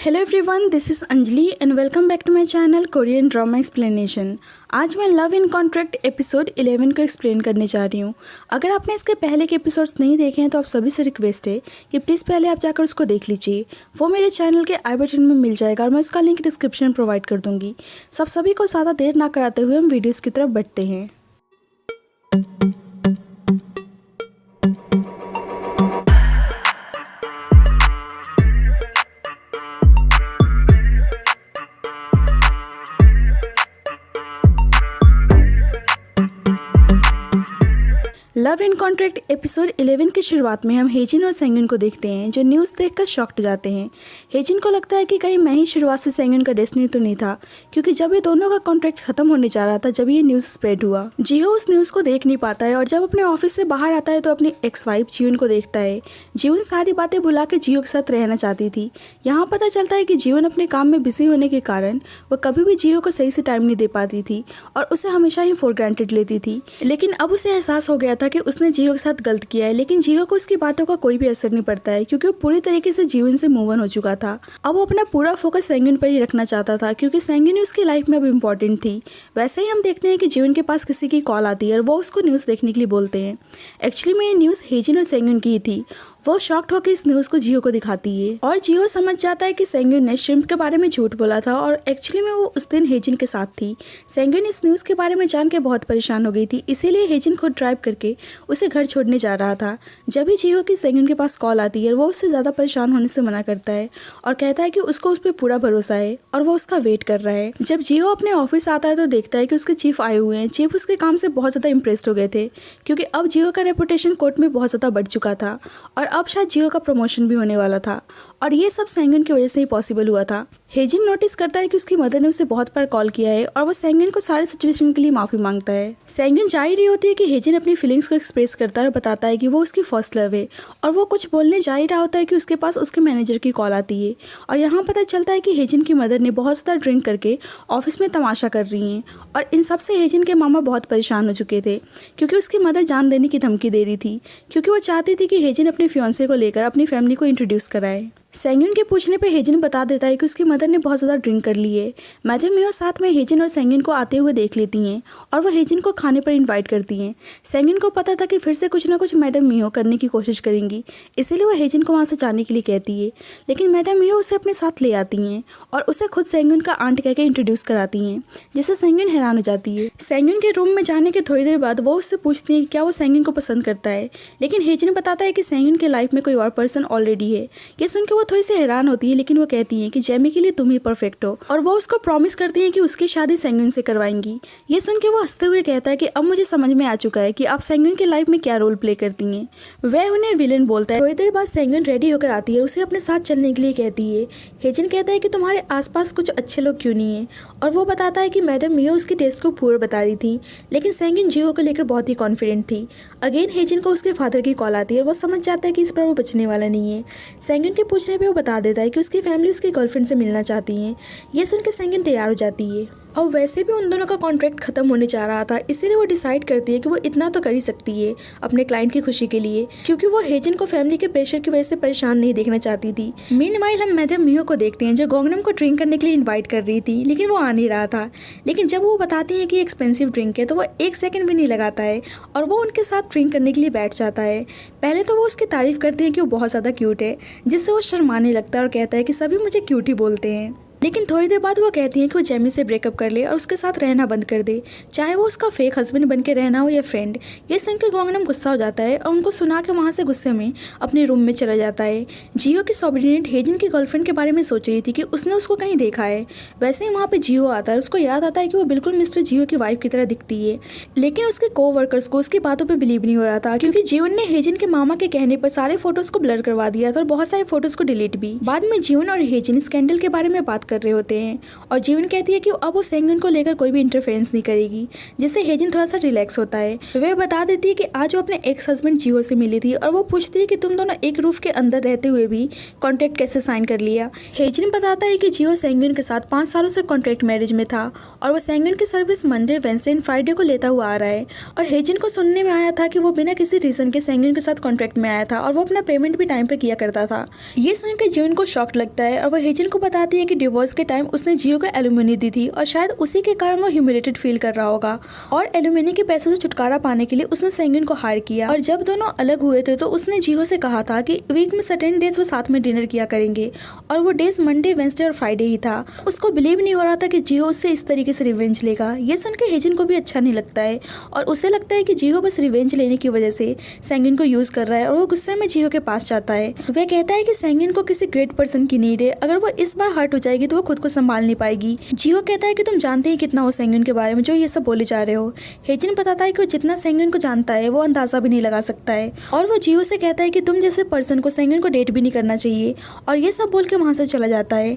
Hello everyone, this is Anjali and welcome back to my channel Korean drama explanation. आज मैं love in contract episode 11 को explain करने जा रही हूँ। अगर आपने इसके पहले के एपिसोड्स नहीं देखे हैं तो आप सभी से रिक्वेस्ट है कि प्लीज़ पहले आप जाकर उसको देख लीजिए। वो मेरे चैनल के आई बटन में मिल जाएगा और मैं उसका लिंक डिस्क्रिप्शन में प्रोवाइड कर दूँगी। सो आप सभी को ज़्यादा देर ना कराते हुए हम वीडियोज़ की तरफ बढ़ते हैं। लव इन कॉन्ट्रैक्ट एपिसोड 11 की शुरुआत में हम हेजिन और सेंगुन को देखते हैं जो न्यूज़ देखकर शॉक्ड जाते हैं। हेजिन को लगता है कि कहीं मैं ही शुरुआत से सेंगुन का डेस्टिनी तो नहीं था, क्योंकि जब ये दोनों का कॉन्ट्रैक्ट खत्म होने जा रहा था जब ये न्यूज़ स्प्रेड हुआ। जियो उस न्यूज़ को देख नहीं पाता है और जब अपने ऑफिस से बाहर आता है तो अपनी एक्स वाइफ जीवन को देखता है। जीवन सारी बातें भुला के जियो के साथ रहना चाहती थी। यहाँ पता चलता है कि जीवन अपने काम में बिजी होने के कारण वो कभी भी जियो को सही से टाइम नहीं दे पाती थी और उसे हमेशा ही फॉर ग्रांटेड लेती थी। लेकिन अब उसे एहसास हो गया था कि उसने जियो के साथ गलत किया है, लेकिन जियो को उसकी बातों का कोई भी असर नहीं पड़ता है क्योंकि वो पूरी तरीके से जीवन से मूव ऑन हो चुका था। अब वो अपना पूरा फोकस सेंगुन पर ही रखना चाहता था क्योंकि सेंगुन ही उसकी लाइफ में अब इम्पोर्टेंट थी। वैसे ही हम देखते हैं कि जीवन के पास किसी की कॉल आती है और वो उसको न्यूज़ देखने के लिए बोलते हैं। एक्चुअली में ये न्यूज़ हेजिन और सेंगुन की ही थी। वो शॉक्ड होकर इस न्यूज़ को जियो को दिखाती है और जियो समझ जाता है कि सेंगुन ने श्रिम्प के बारे में झूठ बोला था और एक्चुअली में वो उस दिन हेजिन के साथ थी। सेंगुन इस न्यूज़ के बारे में जान के बहुत परेशान हो गई थी, इसीलिए हेजिन खुद ड्राइव करके उसे घर छोड़ने जा रहा था। जब भी जियो की सेंगुन के पास कॉल आती है वो उससे ज़्यादा परेशान होने से मना करता है और कहता है कि उसको उस पर पूरा भरोसा है और वो उसका वेट कर रहा है। जब जियो अपने ऑफिस आता है तो देखता है कि उसके चीफ आए हुए हैं। चीफ उसके काम से बहुत ज़्यादा इंप्रेस्ड हो गए थे क्योंकि अब जियो का रेपुटेशन कोर्ट में बहुत ज़्यादा बढ़ चुका था और अब शायद जियो का प्रमोशन भी होने वाला था और ये सब सेंगुन की वजह से ही पॉसिबल हुआ था। हेजिन नोटिस करता है कि उसकी मदर ने उसे बहुत बार कॉल किया है और वो सेंगुन को सारे सिचुएशन के लिए माफी मांगता है। सेंगुन जा ही रही होती है कि हेजिन अपनी फीलिंग्स को एक्सप्रेस करता है और बताता है कि वो उसकी फर्स्ट लव है और वो कुछ बोलने जा ही रहा होता है कि उसके पास उसके मैनेजर की कॉल आती है और यहाँ पता चलता है कि हेजिन की मदर ने बहुत ज़्यादा ड्रिंक करके ऑफिस में तमाशा कर रही हैं और इन सब से हेजिन के मामा बहुत परेशान हो चुके थे क्योंकि उसकी मदर जान देने की धमकी दे रही थी क्योंकि वो चाहती थी कि हेजिन अपने फियांसे को लेकर अपनी फैमिली को इंट्रोड्यूस कराए। सेंगुन के पूछने पे हेजिन बता देता है कि उसकी मदर ने बहुत ज़्यादा ड्रिंक कर ली है। मैडम मियो साथ में हेजिन और सेंगुन को आते हुए देख लेती हैं और वो हेजिन को खाने पर इनवाइट करती हैं। सेंगुन को पता था कि फिर से कुछ ना कुछ मैडम मियो करने की कोशिश करेंगी, इसीलिए वो हेजिन को वहाँ से जाने के लिए कहती है, लेकिन मैडम मियो उसे अपने साथ ले आती हैं और उसे खुद सेंगुन का आंट कह के इंट्रोड्यूस कराती हैं, जिससे सेंगुन हैरान हो जाती है। सेंगुन के रूम में जाने के थोड़ी देर बाद वो उससे पूछती है कि क्या वो सेंगुन को पसंद करता है, लेकिन हेजिन बताता है कि सेंगुन के लाइफ में कोई और पर्सन ऑलरेडी है। ये सुन के वो थोड़ी सी हैरान होती है, लेकिन वो कहती हैं कि जेमी के लिए तुम ही परफेक्ट हो और वो उसको प्रॉमिस करती हैं कि उसकी शादी सेंगुन से करवाएंगी। ये सुन के वो हंसते हुए कहता है कि अब मुझे समझ में आ चुका है कि आप सेंगुन की लाइफ में क्या रोल प्ले करती हैं। वह उन्हें विलेन बोलता है। थोड़ी देर बाद सेंगुन रेडी होकर आती है, उसे अपने साथ चलने के लिए कहती है। हेजिन कहता है कि तुम्हारे आसपास कुछ अच्छे लोग क्यों नहीं है और वो बताता है कि मैडम मियो उसकी टेस्ट को पूरा बता रही थी, लेकिन सेंगुन जियो को लेकर बहुत ही कॉन्फिडेंट थी। अगेन हेजिन को उसके फादर की कॉल आती है और वो समझ जाता है कि इस पर वो बचने वाला नहीं है। सेंगुन के पूछने पर वो बता देता है कि उसकी फैमिली उसकी गर्लफ्रेंड से मिलना चाहती हैं। ये सुनकर सेंगुन तैयार हो जाती है। अब वैसे भी उन दोनों का कॉन्ट्रैक्ट खत्म होने जा रहा था, इसीलिए वो डिसाइड करती है कि वो इतना तो कर ही सकती है अपने क्लाइंट की खुशी के लिए, क्योंकि वो हेजिन को फैमिली के प्रेशर की वजह से परेशान नहीं देखना चाहती थी। मीनवाइल हम मैडम मियो को देखते हैं जो गोंगनम को ड्रिंक करने के लिए इन्वाइट कर रही थी, लेकिन वो आ नहीं रहा था। लेकिन जब वो बताती है कि एक्सपेंसिव ड्रिंक है तो वो एक सेकंड भी नहीं लगाता है और वो उनके साथ ड्रिंक करने के लिए बैठ जाता है। पहले तो वो उसकी तारीफ करती है कि वो बहुत ज़्यादा क्यूट है, जिससे वो शर्माने लगता है और कहता है कि सभी मुझे क्यूट ही बोलते हैं। लेकिन थोड़ी देर बाद वो कहती है कि वो जेमी से ब्रेकअप कर ले और उसके साथ रहना बंद कर दे, चाहे वो उसका फेक हस्बैंड बन के रहना हो या फ्रेंड। ये सुनकर गोंगनम गुस्सा हो जाता है और उनको सुना के वहाँ से गुस्से में अपने रूम में चला जाता है। जियो की सबॉर्डिनेट हेजिन की गर्लफ्रेंड के बारे में सोच रही थी कि उसने उसको कहीं देखा है। वैसे ही वहाँ पे जियो आता है, उसको याद आता है कि वो बिल्कुल मिस्टर जियो की वाइफ की तरह दिखती है, लेकिन उसके कोवर्कर्स को उसकी बातों पर बिलीव नहीं हो रहा था क्योंकि जीवन ने हेजिन के मामा के कहने पर सारे फोटोज को ब्लर करवा दिया था और बहुत सारे फोटोज को डिलीट भी। बाद में जीवन और हेजिन स्कैंडल के बारे में बात कर रहे होते हैं और जीवन कहती है कि अब वो सेंगन को लेकर कोई भी इंटरफेरेंस नहीं करेगी, जिससे हेजिन थोड़ा सा रिलैक्स होता है। वे बता देती है कि आज वो अपने एक्स हस्बैंड जियो से मिली थी और वो पूछती है कि तुम दोनों एक रूफ के अंदर रहते हुए भी कॉन्ट्रैक्ट कैसे साइन कर लिया। हेजिन बताता है कि जियो सेंगन के साथ 5 सालों से कॉन्ट्रैक्ट मैरिज में था और वो सेंगन की service Monday, Wednesday and Friday को लेता हुआ आ रहा है। और हेजिन को सुनने में आया था कि वो बिना किसी रीजन के सेंगन के साथ कॉन्ट्रैक्ट में आया था और वो अपना पेमेंट भी टाइम पर किया करता था। ये सुनकर जियोन को शॉक लगता है और वो हेजिन को बताती है कि डिवोर्स के टाइम उसने जियो को एलुमनी दी थी और शायद उसी के कारण वो ह्यूमिलेटेड फील कर रहा होगा और एलुमनी के पैसों से छुटकारा पाने के लिए उसने सेंगन को हायर किया। और जब दोनों अलग हुए थे तो उसने जियो से कहा था कि वीक में सर्टेन डेज वो साथ में डिनर किया करेंगे और वो डेज मंडे, वेडनेसडे और फ्राइडे ही था। उसको बिलीव नहीं हो रहा था कि जियो उससे इस तरीके से रिवेंज लेगा। ये सुनकर हेजिन को भी अच्छा नहीं लगता है और उसे लगता है कि जियो बस रिवेंज लेने की वजह से सेंगन को यूज कर रहा है और वो गुस्से में जियो के पास जाता है। वह कहता है कि सेंगन को किसी ग्रेट पर्सन की नीड है, अगर वो इस बार हर्ट हो जाएगी तो वो खुद को संभाल नहीं पाएगी। जियो कहता है कि तुम जानते ही कितना हो सेंगन के बारे में जो ये सब बोले जा रहे हो। हेजिन बताता है कि वो जितना सेंगन को जानता है वो अंदाजा भी नहीं लगा सकता है और वो जियो से कहता है कि तुम जैसे पर्सन को सेंगन को डेट भी नहीं करना चाहिए और ये सब बोल के वहाँ से चला जाता है।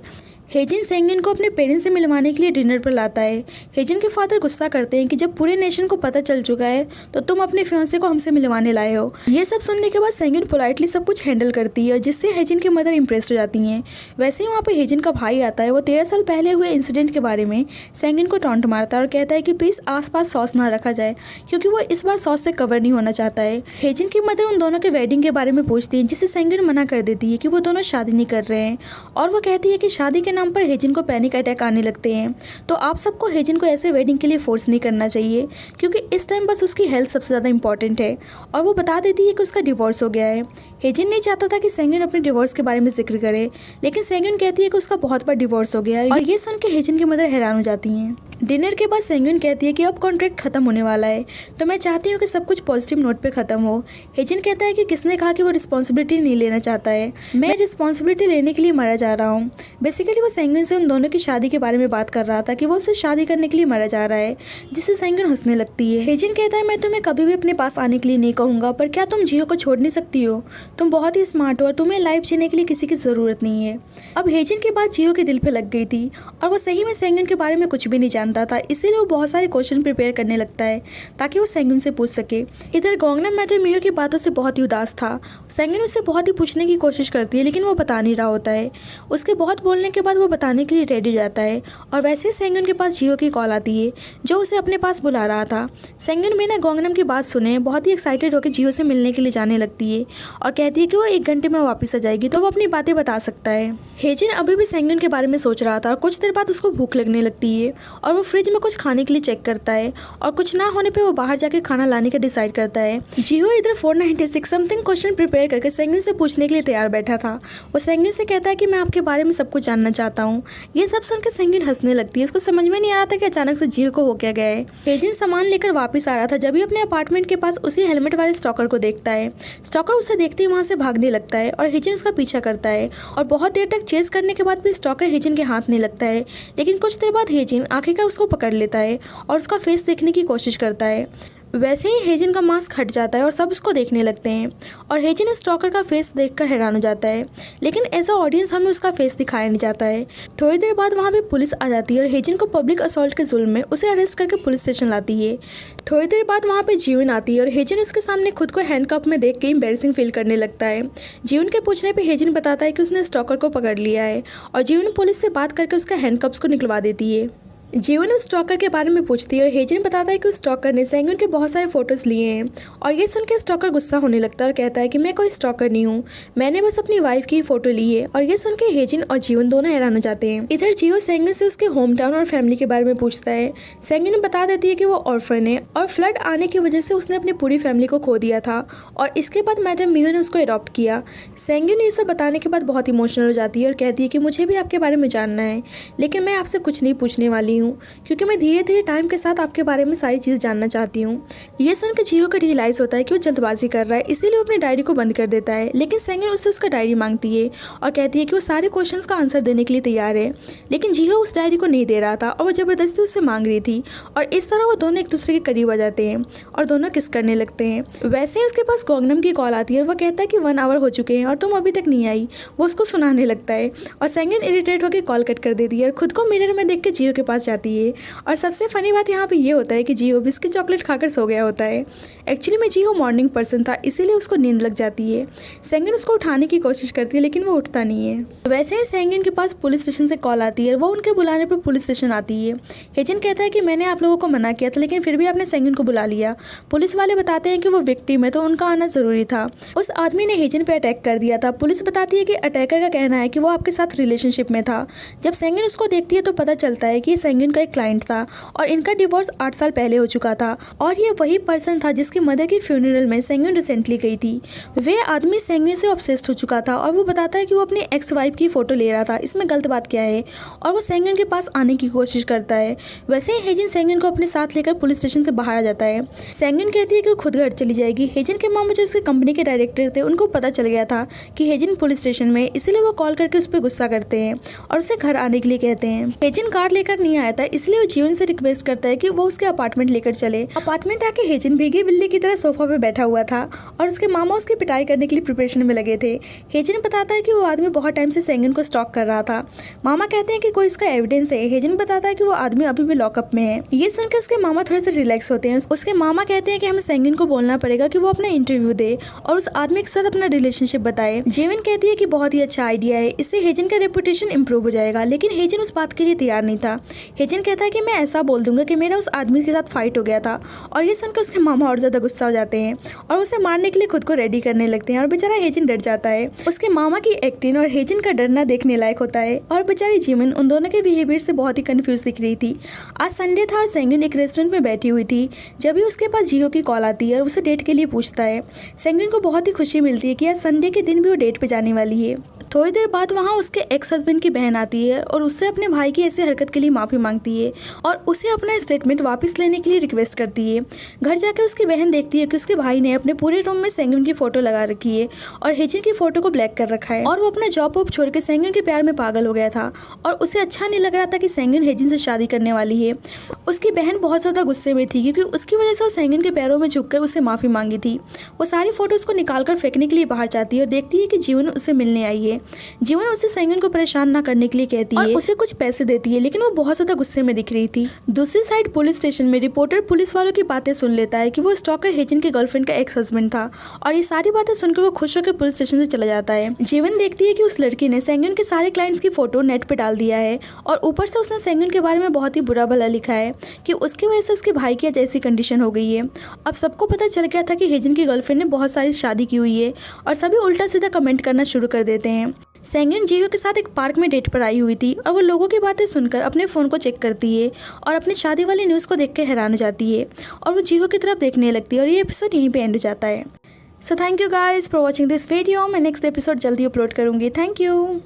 हेजिन सेंगन को अपने पेरेंट्स से मिलवाने के लिए डिनर पर लाता है। हेजिन के फादर गुस्सा करते हैं कि जब पूरे नेशन को पता चल चुका है तो तुम अपने फियांसे को हमसे मिलवाने लाए हो। ये सब सुनने के बाद सेंगन पोलाइटली सब कुछ हैंडल करती है जिससे हेजिन की मदर इंप्रेस हो जाती हैं। वैसे ही वहाँ पे हेजिन का भाई आता है। वो 13 साल पहले हुए इंसिडेंट के बारे में सेंगन को टॉन्ट मारता है और कहता है कि प्लीज आसपास सॉस ना रखा जाए क्योंकि वो इस बार सॉस से कवर नहीं होना चाहता है। हेजिन की मदर उन दोनों के वेडिंग के बारे में पूछती है जिससे सेंगन मना कर देती है कि वो दोनों शादी नहीं कर रहे हैं और वो कहती है कि शादी के नाम पर हेजिन को पैनिक अटैक आने लगते हैं तो आप सबको हेजिन को ऐसे वेडिंग के लिए फोर्स नहीं करना चाहिए क्योंकि इस टाइम बस उसकी हेल्थ सबसे ज़्यादा इंपॉर्टेंट है। और वो बता देती है कि उसका डिवोर्स हो गया है। हेजिन नहीं चाहता था कि सेंगन अपने डिवोर्स के बारे में जिक्र करे लेकिन सेंगन कहती है कि उसका बहुत बार डिवोर्स हो गया है और ये सुन के हेजिन की मदर हैरान हो जाती हैं। डिनर के बाद सेंगन कहती है कि अब कॉन्ट्रैक्ट खत्म होने वाला है तो मैं चाहती हूँ कि सब कुछ पॉजिटिव नोट पे खत्म हो। हेजिन कहता है कि किसने कहा कि वो रिस्पॉन्सिबिलिटी नहीं लेना चाहता है, मैं रिस्पॉन्सिबिलिटी लेने के लिए मरा जा रहा हूँ। बेसिकली वो सेंगन से उन दोनों की शादी के बारे में बात कर रहा था कि वो उससे शादी करने के लिए मरा जा रहा है जिससे सेंगन हंसने लगती है। हेजिन कहता है मैं तुम्हें कभी भी अपने पास आने के लिए नहीं कहूँगा पर क्या तुम जियो को छोड़ नहीं सकती हो, तुम बहुत ही स्मार्ट हो और तुम्हें लाइफ जीने के लिए किसी की ज़रूरत नहीं है। अब हेजिन के बाद जियो के दिल पे लग गई थी और वो सही में सेंगन के बारे में कुछ भी नहीं जानता था, इसीलिए वो बहुत सारे क्वेश्चन प्रिपेयर करने लगता है ताकि वो सेंगन से पूछ सके। इधर गोंगनम मैटर मियो की बातों से बहुत ही उदास था। सेंगन उससे बहुत ही पूछने की कोशिश करती है लेकिन वो बता नहीं रहा होता है। उसके बहुत बोलने के बाद वो बताने के लिए रेडी हो जाता है और वैसे ही सेंगन के पास जियो की कॉल आती है जो उसे अपने पास बुला रहा था। सेंगन बिना गोंगनम की बात सुने बहुत ही एक्साइटेड होकर जियो से मिलने के लिए जाने लगती है और कहती है कि वो 1 घंटे में वापस आ जाएगी तो वो अपनी बातें बता सकता है। हेजिन अभी भी सेंगन के बारे में सोच रहा था और कुछ देर बाद उसको भूख लगने लगती है और वो फ्रिज में कुछ खाने के लिए चेक करता है और कुछ ना होने पे वो बाहर जाके खाना लाने का डिसाइड करता है। जियो इधर 496 समथिंग क्वेश्चन प्रिपेयर करके सेंगन से पूछने के लिए तैयार बैठा था। वो सेंगन से कहता है कि मैं आपके बारे में सब कुछ जानना चाहता हूँ। ये सब सुनकर सेंगन हंसने लगती है। उसको समझ में नहीं आ रहा था कि अचानक से जियो को हो क्या गया है। हेजिन सामान लेकर वापस आ रहा था जब भी अपने अपार्टमेंट के पास उसी हेलमेट वाले स्टॉकर को देखता है। स्टॉकर उसे देखते ही वहाँ से भागने लगता है और हेजिन उसका पीछा करता है और बहुत देर तक चेस करने के बाद भी स्टॉकर हेजिन के हाथ नहीं लगता है। लेकिन कुछ देर बाद हेजिन आखिरकार उसको पकड़ लेता है और उसका फेस देखने की कोशिश करता है। वैसे ही हेजिन का मास्क हट जाता है और सब उसको देखने लगते हैं और हेजिन स्टॉकर का फेस देखकर हैरान हो जाता है लेकिन एज अ ऑडियंस हमें उसका फेस दिखाया नहीं जाता है। थोड़ी देर बाद वहाँ पे पुलिस आ जाती है और हेजिन को पब्लिक असॉल्ट के जुल्म में उसे अरेस्ट करके पुलिस स्टेशन लाती है। थोड़ी देर बाद वहाँ पे जीवन आती है और हेजिन उसके सामने खुद को हैंडकफ में देख के एम्बैरेसिंग फील करने लगता है। जीवन के पूछने पे हेजिन बताता है कि उसने स्टॉकर को पकड़ लिया है और जीवन पुलिस से बात करके उसका हैंडकफ्स को निकलवा देती है। जीवन उस स्टॉकर के बारे में पूछती है और हेजिन बताता है कि उस स्टॉकर ने सेंगन के बहुत सारे फोटोज लिए हैं और ये सुन के स्टॉकर गुस्सा होने लगता है और कहता है कि मैं कोई स्टॉकर नहीं हूँ, मैंने बस अपनी वाइफ की फोटो ली है। और ये सुन के हेजिन और जीवन दोनों हैरान हो जाते हैं। इधर जियो सेंगन से उसके होम टाउन और फैमिली के बारे में पूछता है। सेंगन बता देती है कि वो ऑर्फन है और फ्लड आने की वजह से उसने अपनी पूरी फैमिली को खो दिया था और इसके बाद मैडम मियो ने उसको अडॉप्ट किया। सेंगन ये सब बताने के बाद बहुत इमोशनल हो जाती है और कहती है कि मुझे भी आपके बारे में जानना है लेकिन मैं आपसे कुछ नहीं पूछने वाली हूँ। हूँ क्योंकि मैं धीरे धीरे टाइम के साथ आपके बारे में सारी चीज़ जानना चाहती हूँ। ये सुनकर जियो को रियलाइज़ होता है कि वो जल्दबाजी कर रहा है, इसीलिए वो अपनी डायरी को बंद कर देता है। लेकिन सेंगिन उससे उसका डायरी मांगती है और कहती है कि वो सारे क्वेश्चंस का आंसर देने के लिए तैयार है। लेकिन जियो उस डायरी को नहीं दे रहा था और वो ज़बरदस्ती उससे मांग रही थी और इस तरह वो दोनों एक दूसरे के करीब आ जाते हैं और दोनों किस करने लगते हैं। वैसे ही उसके पास गॉन्गनम की कॉल आती है और वह कहता है कि 1 आवर हो चुके हैं और तुम अभी तक नहीं आई। वो उसको सुनाने लगता है और सेंगिन इरिटेट होकर कॉल कट कर देती है और खुद को मिरर में देख के जियो के पास जाती है। और सबसे फनी बात यहाँ पे ये होता है कि जियो बिस्किट चॉकलेट खाकर सो गया होता है। एक्चुअली में जियो मॉर्निंग पर्सन था, इसीलिए उसको नींद लग जाती है। सेंगिन उसको उठाने की कोशिश करती है लेकिन वो उठता नहीं है। वैसे ही सेंगिन के पास पुलिस स्टेशन से कॉल आती है, वो उनके बुलाने पर पुलिस स्टेशन आती है। हेजिन कहता है कि मैंने आप लोगों को मना किया था लेकिन फिर भी आपने सेंगिन को बुला लिया। पुलिस वाले बताते हैं कि वो विक्टिम है तो उनका आना जरूरी था। उस आदमी ने हेजिन पे अटैक कर दिया था। पुलिस बताती है कि अटैकर का कहना है कि वो आपके साथ रिलेशनशिप में था। जब सेंगिन उसको देखती है तो पता चलता है कि ये सेंगिन का एक क्लाइंट था और इनका डिवोर्स 8 साल पहले हो चुका था और ये वही पर्सन था जिसकी मदर की फ्यूनरल में सेंगिन रिसेंटली गई थी। वे आदमी सेंगिन से ऑब्सेस्ड हो चुका था और वो बताता है कि वो अपनी एक्स वाइफ की फोटो ले रहा था, इसमें गलत बात क्या है, और वो सेंगिन के पास आने की कोशिश करता है। वैसे ही हेजिन सेंगिन को अपने साथ लेकर पुलिस स्टेशन से बाहर आ जाता है। सेंगिन कहती है कि वो खुद घर चली जाएगी। हेजिन के मामा जो उसके कंपनी के डायरेक्टर थे उनको पता चल गया था कि हेजिन पुलिस स्टेशन में, इसीलिए वो कॉल करके उस पर गुस्सा करते हैं और उसे घर आने के लिए कहते हैं। हेजिन कार लेकर नहीं आया था, इसलिए वो जीवन से रिक्वेस्ट करता है कि वो उसके अपार्टमेंट लेकर चले। अपार्टमेंट आके हेजिन भीगी बिल्ली की तरह सोफा पे बैठा हुआ था और उसके मामा उसकी पिटाई करने के लिए प्रिपरेशन में लगे थे। हेजिन बताता है कि वो आदमी बहुत टाइम से सेंगिन को स्टॉक कर रहा था। मामा कहते हैं कि कोई इसका एविडेंस है। हेजिन बताता है कि वो आदमी अभी भी लॉकअप में है। ये सुनकर उसके मामा थोड़े से रिलैक्स होते हैं। उसके मामा कहते हैं कि हमें सेंगिन को बोलना पड़ेगा कि वो अपना इंटरव्यू दे और उस आदमी के साथ अपना रिलेशनशिप बताए। जेविन कहती है कि बहुत ही अच्छा आइडिया है, इससे हेजिन का रेपुटेशन इंप्रूव हो जाएगा। लेकिन हेजिन उस बात के लिए तैयार नहीं था। हेजिन कहता है कि मैं ऐसा बोल दूंगा कि मेरा उस आदमी के साथ फाइट हो गया था और ये सुनकर उसके मामा और ज्यादा गुस्सा हो जाते हैं और उसे मारने के लिए खुद को रेडी करने लगते हैं और बेचारा हेजिन डर जाता है। उसके मामा की एक्टिंग और हेजिन का डरना देखने लायक होता है और बेचारी जिमिन उन दोनों के बिहेवियर से बहुत ही कंफ्यूज दिख रही थी। आज संडे था और सेंगिन एक रेस्टोरेंट में बैठी हुई थी जब भी उसके पास जियो की कॉल आती है और उसे डेट के लिए पूछता है। सेंगिन को बहुत ही खुशी मिलती है कि आज संडे के दिन भी वो डेट पे जाने वाली है। थोड़ी देर बाद वहाँ उसके एक्स हस्बैंड की बहन आती है और उससे अपने भाई की ऐसी हरकत के लिए माफ़ी मांगती है और उसे अपना स्टेटमेंट वापस लेने के लिए रिक्वेस्ट करती है। घर जाकर उसकी बहन देखती है कि उसके भाई ने अपने पूरे रूम में सेंगिन की फोटो लगा रखी है और हेजिन की फोटो को ब्लैक कर रखा है और वो अपना जॉब वॉब छोड़ के सेंगिन के प्यार में पागल हो गया था और उसे अच्छा नहीं लग रहा था कि सेंगिन हेजिन से शादी करने वाली है। उसकी बहन बहुत ज़्यादा गुस्से में थी क्योंकि उसकी वजह से वो सेंगिन के पैरों में झुककर उसे माफ़ी मांगी थी। वो सारी फोटोज़ को निकाल कर फेंकने के लिए बाहर जाती है और देखती है कि जीवन उससे मिलने आई है। जीवन उसे सेंगिन को परेशान ना करने के लिए कहती है और उसे कुछ पैसे देती है, लेकिन वो बहुत ज्यादा गुस्से में दिख रही थी। दूसरी साइड पुलिस स्टेशन में रिपोर्टर पुलिस वालों की बातें सुन लेता है कि वो स्टॉकर हेजिन के गर्लफ्रेंड का एक्स हस्बैंड था और ये सारी बातें सुनकर वो खुश होकर पुलिस स्टेशन से चला जाता है। जीवन देखती है कि उस लड़की ने सेंगिन के सारे क्लाइंट्स की फोटो नेट पे डाल दिया है और ऊपर से उसने सेंगिन के बारे में बहुत ही बुरा भला लिखा है कि उसकी वजह से उसके भाई की जैसी कंडीशन हो गई है। अब सबको पता चल गया था कि हेजिन की गर्लफ्रेंड ने बहुत सारी शादी की हुई है और सभी उल्टा सीधा कमेंट करना शुरू कर देते हैं। सेंगिन जियो के साथ एक पार्क में डेट पर आई हुई थी और वो लोगों की बातें सुनकर अपने फ़ोन को चेक करती है और अपनी शादी वाली न्यूज़ को देख के हैरान हो जाती है और वो जियो की तरफ देखने लगती है और ये एपिसोड यहीं पे एंड हो जाता है। So thank you guys for watching this video. मैं नेक्स्ट एपिसोड जल्दी अपलोड करूँगी। Thank you.